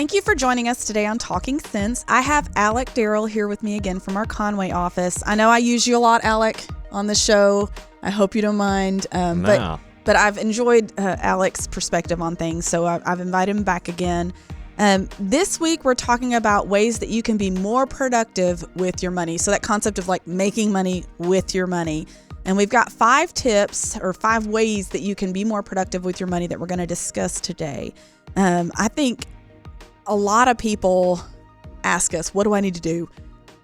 Thank you for joining us today on Talking Sense. I have Alec Darrell here with me again from our Conway office. I know I use you a lot, Alec, on the show. I hope you don't mind. But I've enjoyed Alec's perspective on things, so I've invited him back again. This week, we're talking about ways that you can be more productive with your money. So that concept of like making money with your money. And we've got 5 tips or 5 ways that you can be more productive with your money that we're going to discuss today. I think a lot of people ask us, what do I need to do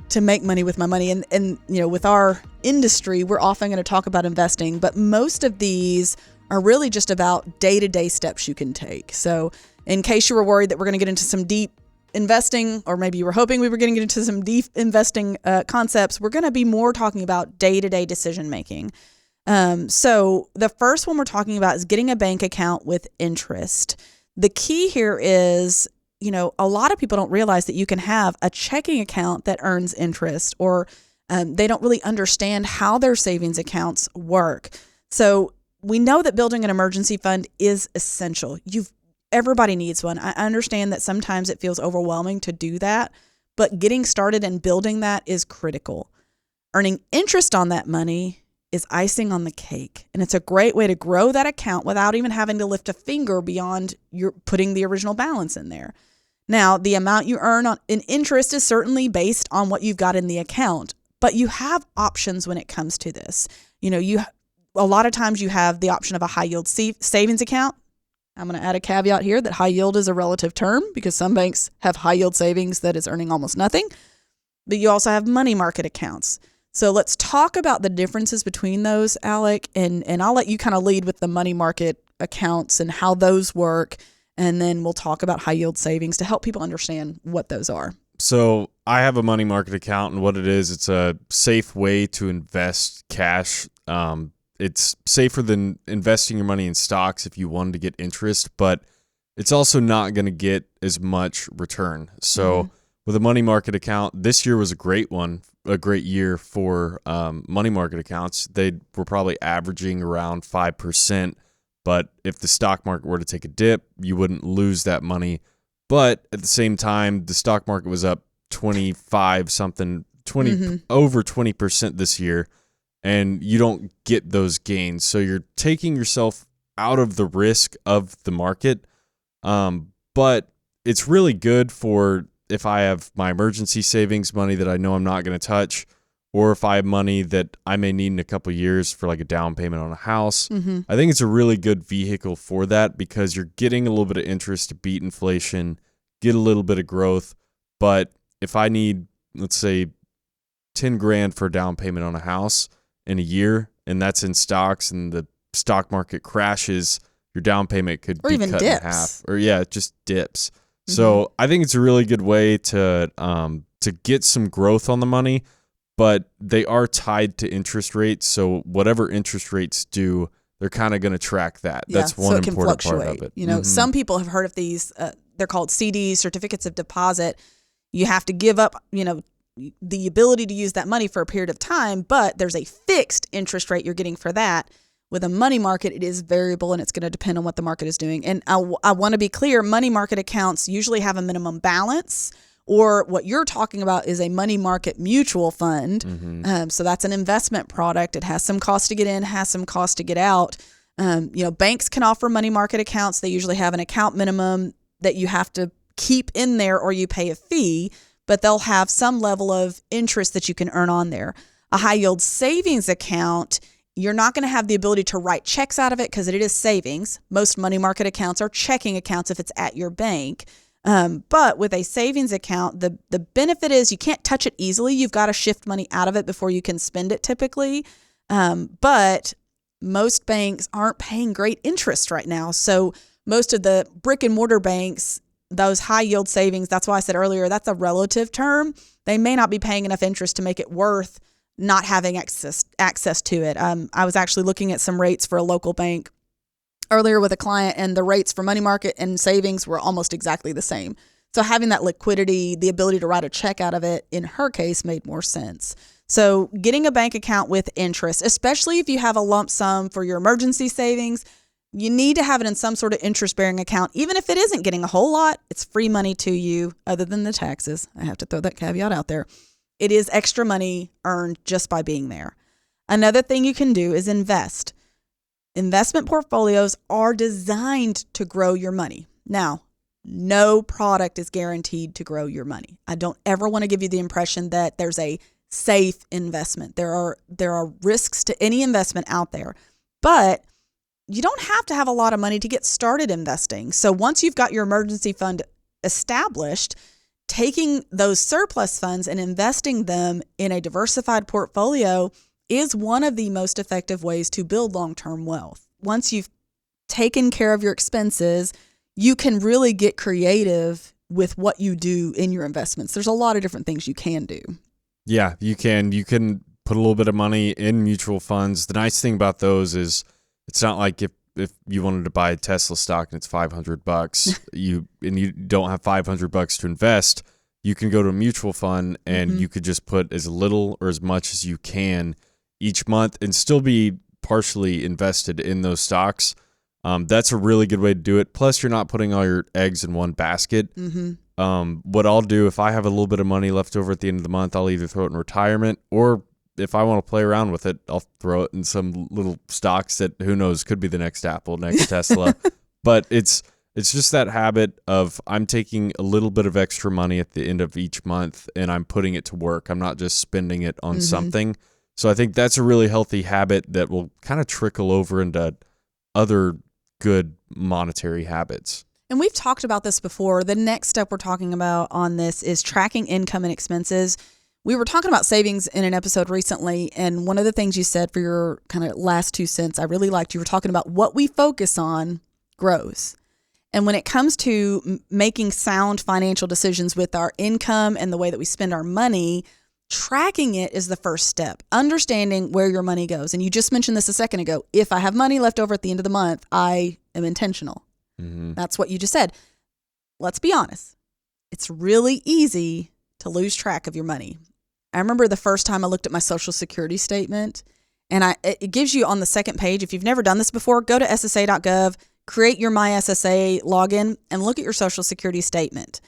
to make money with my money? And you know, with our industry, we're often going to talk about investing, but most of these are really just about day-to-day steps you can take. So in case you were worried that we're going to get into some deep investing, or maybe you were hoping we were going to get into some deep investing concepts, we're going to be more talking about day-to-day decision making. So the first one we're talking about is getting a bank account with interest. The key here is, you know, a lot of people don't realize that you can have a checking account that earns interest, or they don't really understand how their savings accounts work. So we know that building an emergency fund is essential. Everybody needs one. I understand that sometimes it feels overwhelming to do that, but getting started and building that is critical. Earning interest on that money is icing on the cake. And it's a great way to grow that account without even having to lift a finger beyond your putting the original balance in there. Now, the amount you earn in interest is certainly based on what you've got in the account, but you have options when it comes to this. You know, a lot of times you have the option of a high yield savings account. I'm going to add a caveat here that high yield is a relative term because some banks have high yield savings that is earning almost nothing, but you also have money market accounts. So let's talk about the differences between those, Alec, and I'll let you kind of lead with the money market accounts and how those work, and then we'll talk about high yield savings to help people understand what those are. So I have a money market account, and what it is, it's a safe way to invest cash. It's safer than investing your money in stocks if you wanted to get interest, but it's also not going to get as much return. So with a money market account, this year was a great year for money market accounts. They were probably averaging around 5%, but if the stock market were to take a dip, you wouldn't lose that money. But at the same time, the stock market was up over 20% this year, and you don't get those gains. So you're taking yourself out of the risk of the market. But it's really good for if I have my emergency savings money that I know I'm not going to touch, or if I have money that I may need in a couple of years for like a down payment on a house. I think it's a really good vehicle for that because you're getting a little bit of interest to beat inflation, get a little bit of growth. But if I need, let's say, 10 grand for a down payment on a house in a year, and that's in stocks, and the stock market crashes, your down payment could be cut in half. Or it just dips. So I think it's a really good way to get some growth on the money, but they are tied to interest rates. So whatever interest rates do, they're kind of going to track that. Yeah, that's one important part of it. You know, some people have heard of these. They're called CDs, certificates of deposit. You have to give up, you know, the ability to use that money for a period of time, but there's a fixed interest rate you're getting for that. With a money market, it is variable, and it's going to depend on what the market is doing. And I want to be clear, money market accounts usually have a minimum balance, or what you're talking about is a money market mutual fund. So that's an investment product. It has some cost to get in, has some cost to get out. You know, banks can offer money market accounts. They usually have an account minimum that you have to keep in there, or you pay a fee, but they'll have some level of interest that you can earn on there. A high yield savings account, you're not going to have the ability to write checks out of it because it is savings. Most money market accounts are checking accounts if it's at your bank. But with a savings account, the benefit is you can't touch it easily. You've got to shift money out of it before you can spend it typically. But most banks aren't paying great interest right now. So most of the brick and mortar banks, those high yield savings, that's why I said earlier, that's a relative term. They may not be paying enough interest to make it worth not having access to it. I was actually looking at some rates for a local bank earlier with a client, and the rates for money market and savings were almost exactly the same. So having that liquidity, the ability to write a check out of it, in her case, made more sense. So getting a bank account with interest, especially if you have a lump sum for your emergency savings, You need to have it in some sort of interest-bearing account. Even if it isn't getting a whole lot, it's free money to you other than the taxes. I have to throw that caveat out there. It is extra money earned just by being there. Another thing you can do is invest. Investment portfolios are designed to grow your money. Now, no product is guaranteed to grow your money. I don't ever want to give you the impression that there's a safe investment. There are risks to any investment out there, but you don't have to have a lot of money to get started investing. So once you've got your emergency fund established, taking those surplus funds and investing them in a diversified portfolio is one of the most effective ways to build long-term wealth. Once you've taken care of your expenses, you can really get creative with what you do in your investments. There's a lot of different things you can do. Yeah, you can. You can put a little bit of money in mutual funds. The nice thing about those is it's not like if you wanted to buy a Tesla stock and it's $500, you don't have $500 to invest, you can go to a mutual fund and you could just put as little or as much as you can each month and still be partially invested in those stocks. That's a really good way to do it. Plus, you're not putting all your eggs in one basket. What I'll do, if I have a little bit of money left over at the end of the month, I'll either throw it in retirement, or if I want to play around with it, I'll throw it in some little stocks that, who knows, could be the next Apple, next Tesla. But it's just that habit of I'm taking a little bit of extra money at the end of each month and I'm putting it to work. I'm not just spending it on something. So I think that's a really healthy habit that will kind of trickle over into other good monetary habits. And we've talked about this before. The next step we're talking about on this is tracking income and expenses. We were talking about savings in an episode recently, and one of the things you said for your kind of last 2 cents I really liked, you were talking about what we focus on grows. And when it comes to making sound financial decisions with our income and the way that we spend our money, tracking it is the first step. Understanding where your money goes. And you just mentioned this a second ago. If I have money left over at the end of the month, I am intentional. That's what you just said. Let's be honest. It's really easy to lose track of your money. I remember the first time I looked at my Social Security statement, and it gives you on the second page, if you've never done this before, go to ssa.gov, create your MySSA login, and look at your Social Security statement.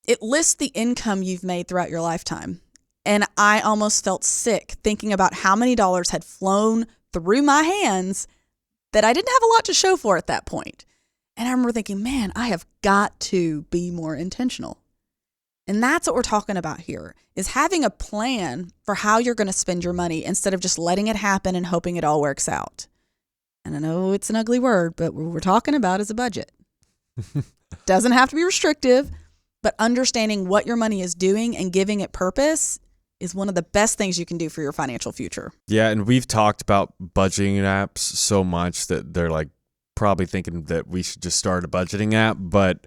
It lists the income you've made throughout your lifetime. And I almost felt sick thinking about how many dollars had flown through my hands that I didn't have a lot to show for at that point. And I remember thinking, man, I have got to be more intentional. And that's what we're talking about here, is having a plan for how you're going to spend your money instead of just letting it happen and hoping it all works out. And I know it's an ugly word, but what we're talking about is a budget. Doesn't have to be restrictive, but understanding what your money is doing and giving it purpose is one of the best things you can do for your financial future. Yeah, and we've talked about budgeting apps so much that they're like probably thinking that we should just start a budgeting app. But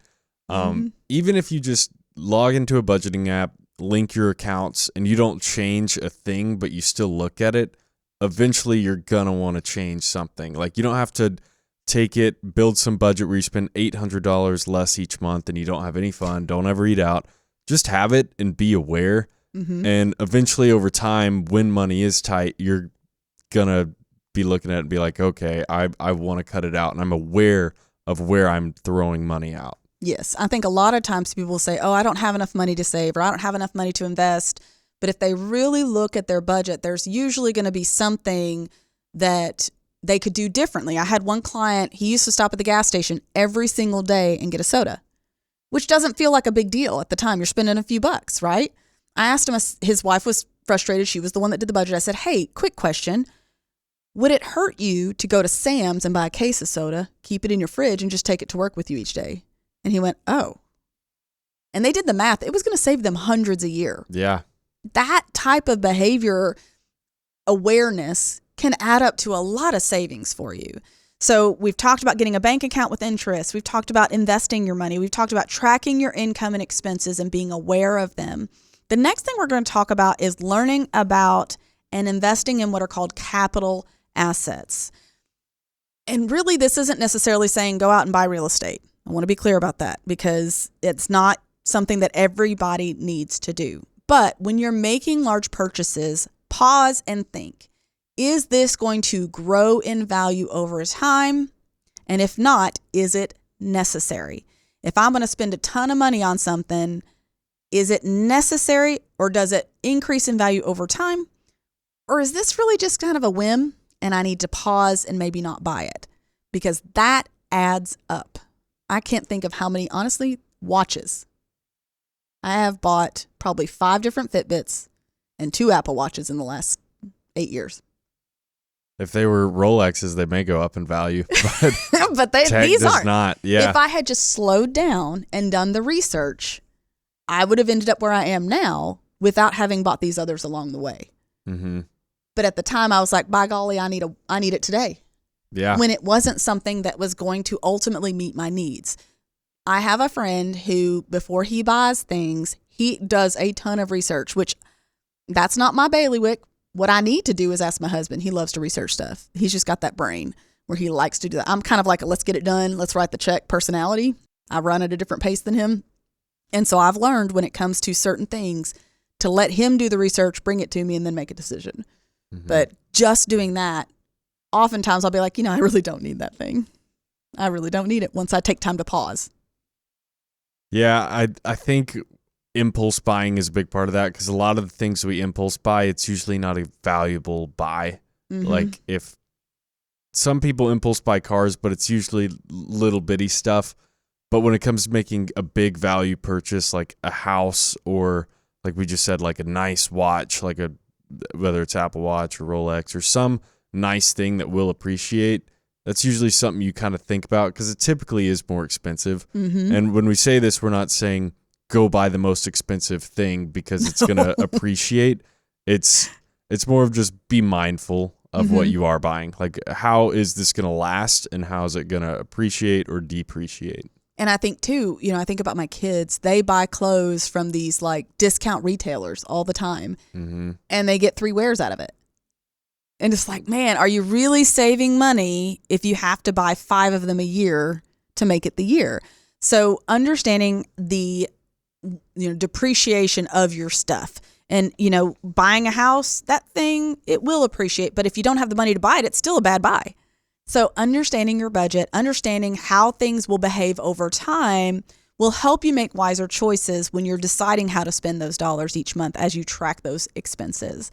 even if you just log into a budgeting app, link your accounts, and you don't change a thing, but you still look at it, eventually you're going to want to change something. Like, you don't have to take it, build some budget where you spend $800 less each month and you don't have any fun. Don't ever eat out. Just have it and be aware. And eventually over time, when money is tight, you're going to be looking at it and be like, okay, I want to cut it out. And I'm aware of where I'm throwing money out. Yes. I think a lot of times people will say, oh, I don't have enough money to save, or I don't have enough money to invest. But if they really look at their budget, there's usually going to be something that they could do differently. I had one client, he used to stop at the gas station every single day and get a soda, which doesn't feel like a big deal at the time. You're spending a few bucks, right? I asked him, his wife was frustrated. She was the one that did the budget. I said, hey, quick question. Would it hurt you to go to Sam's and buy a case of soda, keep it in your fridge, and just take it to work with you each day? And he went, oh. And they did the math. It was going to save them hundreds a year. Yeah. That type of behavior awareness can add up to a lot of savings for you. So we've talked about getting a bank account with interest. We've talked about investing your money. We've talked about tracking your income and expenses and being aware of them. The next thing we're going to talk about is learning about and investing in what are called capital assets. And really, this isn't necessarily saying go out and buy real estate. I want to be clear about that because it's not something that everybody needs to do. But when you're making large purchases, pause and think, is this going to grow in value over time, And if not, is it necessary? If I'm going to spend a ton of money on something, is it necessary, or does it increase in value over time? Or is this really just kind of a whim and I need to pause and maybe not buy it? Because that adds up. I can't think of how many, honestly, watches. I have bought probably 5 different Fitbits and 2 Apple Watches in the last 8 years. If they were Rolexes, they may go up in value, but, but these aren't. Not. Yeah. If I had just slowed down and done the research, I would have ended up where I am now without having bought these others along the way. Mm-hmm. But at the time, I was like, by golly, I need it today. Yeah. When it wasn't something that was going to ultimately meet my needs. I have a friend who, before he buys things, he does a ton of research, which that's not my bailiwick. What I need to do is ask my husband. He loves to research stuff. He's just got that brain where he likes to do that. I'm kind of like a let's get it done, let's write the check personality. I run at a different pace than him. And so I've learned when it comes to certain things to let him do the research, bring it to me, and then make a decision. Mm-hmm. But just doing that, oftentimes I'll be like, I really don't need that thing. I really don't need it once I take time to pause. Yeah, I think impulse buying is a big part of that, because a lot of the things we impulse buy, it's usually not a valuable buy. Mm-hmm. Like if some people impulse buy cars, but it's usually little bitty stuff. But when it comes to making a big value purchase, like a house, or like we just said, like a nice watch, like whether it's Apple Watch or Rolex or some nice thing that will appreciate, that's usually something you kind of think about, because it typically is more expensive. Mm-hmm. And when we say this, we're not saying go buy the most expensive thing because it's going to appreciate. It's more of just be mindful of what you are buying. Like, how is this going to last, and how is it going to appreciate or depreciate? And I think too, I think about my kids. They buy clothes from these like discount retailers all the time, mm-hmm. and they get 3 wears out of it. And it's like, man, are you really saving money if you have to buy 5 of them a year to make it the year? So understanding the depreciation of your stuff, and buying a house, that thing, it will appreciate, but if you don't have the money to buy it, it's still a bad buy. So understanding your budget, understanding how things will behave over time will help you make wiser choices when you're deciding how to spend those dollars each month as you track those expenses.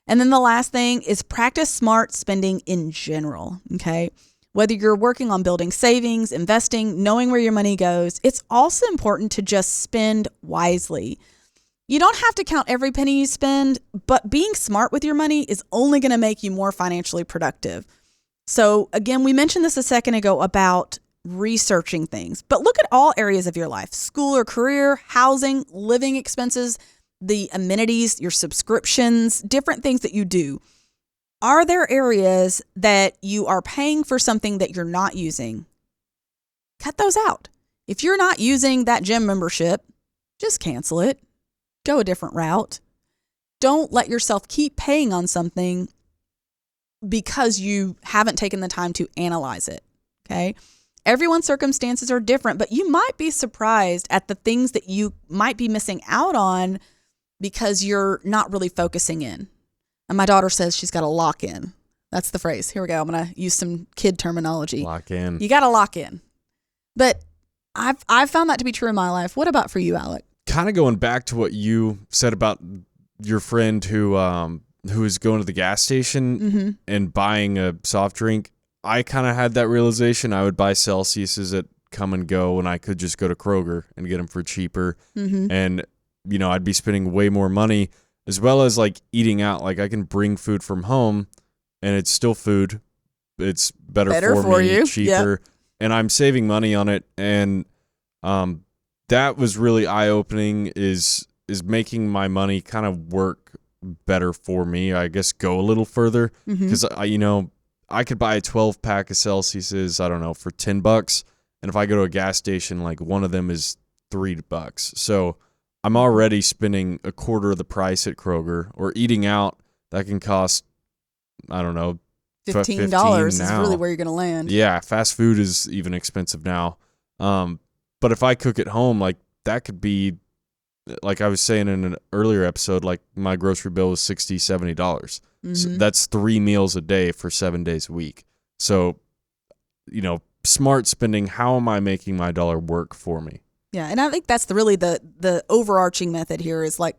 And then the last thing is practice smart spending in general, okay? Whether you're working on building savings, investing, knowing where your money goes, it's also important to just spend wisely. You don't have to count every penny you spend, but being smart with your money is only going to make you more financially productive. So again, we mentioned this a second ago about researching things, but look at all areas of your life: school or career, housing, living expenses, the amenities, your subscriptions, different things that you do. Are there areas that you are paying for something that you're not using? Cut those out. If you're not using that gym membership, just cancel it. Go a different route. Don't let yourself keep paying on something because you haven't taken the time to analyze it, okay? Everyone's circumstances are different, but you might be surprised at the things that you might be missing out on because you're not really focusing in. And my daughter says she's got to lock in. That's the phrase. Here we go. I'm going to use some kid terminology. Lock in. You got to lock in. But I've found that to be true in my life. What about for you, Alec? Kind of going back to what you said about your friend who is going to the gas station mm-hmm. and buying a soft drink. I kind of had that realization. I would buy Celsiuses at Come and Go, and I could just go to Kroger and get them for cheaper. Mm-hmm. And, I'd be spending way more money, as well as like eating out. Like, I can bring food from home and it's still food. It's better for me, you. Cheaper. Yep. And I'm saving money on it. And that was really eye-opening, is making my money kind of work better for me. I guess go a little further, because I could buy a 12-pack of Celsiuses, I don't know, for $10. And if I go to a gas station, like one of them is $3. So I'm already spending a quarter of the price at Kroger. Or eating out, that can cost, I don't know, $15 is really where you're going to land. Yeah, fast food is even expensive now. But if I cook at home, like that could be, like I was saying in an earlier episode, like my grocery bill was $60, $70. Mm-hmm. So that's 3 meals a day for 7 days a week. So, smart spending. How am I making my dollar work for me? Yeah, and I think that's really the overarching method here is like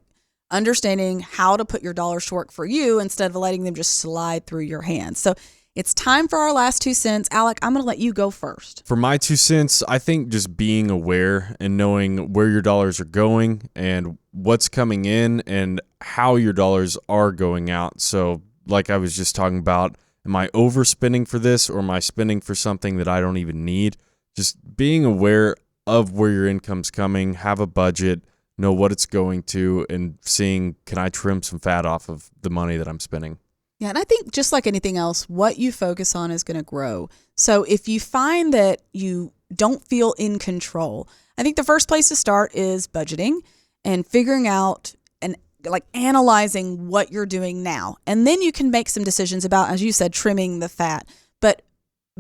understanding how to put your dollars to work for you instead of letting them just slide through your hands. So it's time for our last 2 cents. Alec, I'm going to let you go first. For my 2 cents, I think just being aware and knowing where your dollars are going and what's coming in and how your dollars are going out. So like I was just talking about, am I overspending for this or am I spending for something that I don't even need? Just being aware of where your income's coming, have a budget, know what it's going to, and seeing, can I trim some fat off of the money that I'm spending? Yeah, and I think just like anything else, what you focus on is going to grow. So if you find that you don't feel in control, I think the first place to start is budgeting and figuring out and like analyzing what you're doing now. And then you can make some decisions about, as you said, trimming the fat. But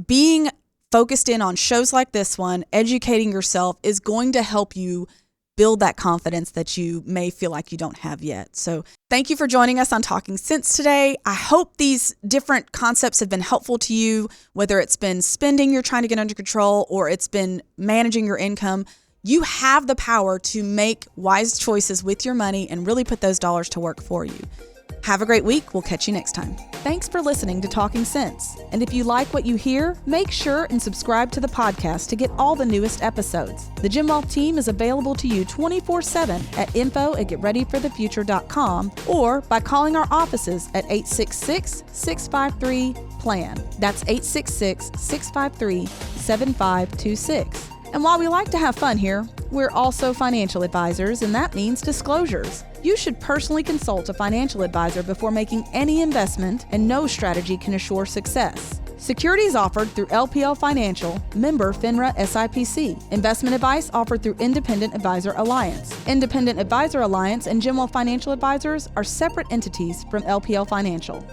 being focused in on shows like this one, educating yourself is going to help you build that confidence that you may feel like you don't have yet. So thank you for joining us on Talking Sense today. I hope these different concepts have been helpful to you, whether it's been spending you're trying to get under control or it's been managing your income. You have the power to make wise choices with your money and really put those dollars to work for you. Have a great week. We'll catch you next time. Thanks for listening to Talking Sense. And if you like what you hear, make sure and subscribe to the podcast to get all the newest episodes. The Jim Wealth team is available to you 24/7 at info@getreadyforthefuture.com or by calling our offices at 866-653-PLAN. That's 866-653-7526. And while we like to have fun here, we're also financial advisors, and that means disclosures. You should personally consult a financial advisor before making any investment, and no strategy can assure success. Securities offered through LPL Financial, member FINRA SIPC. Investment advice offered through Independent Advisor Alliance. Independent Advisor Alliance and Jim Wealth Financial Advisors are separate entities from LPL Financial.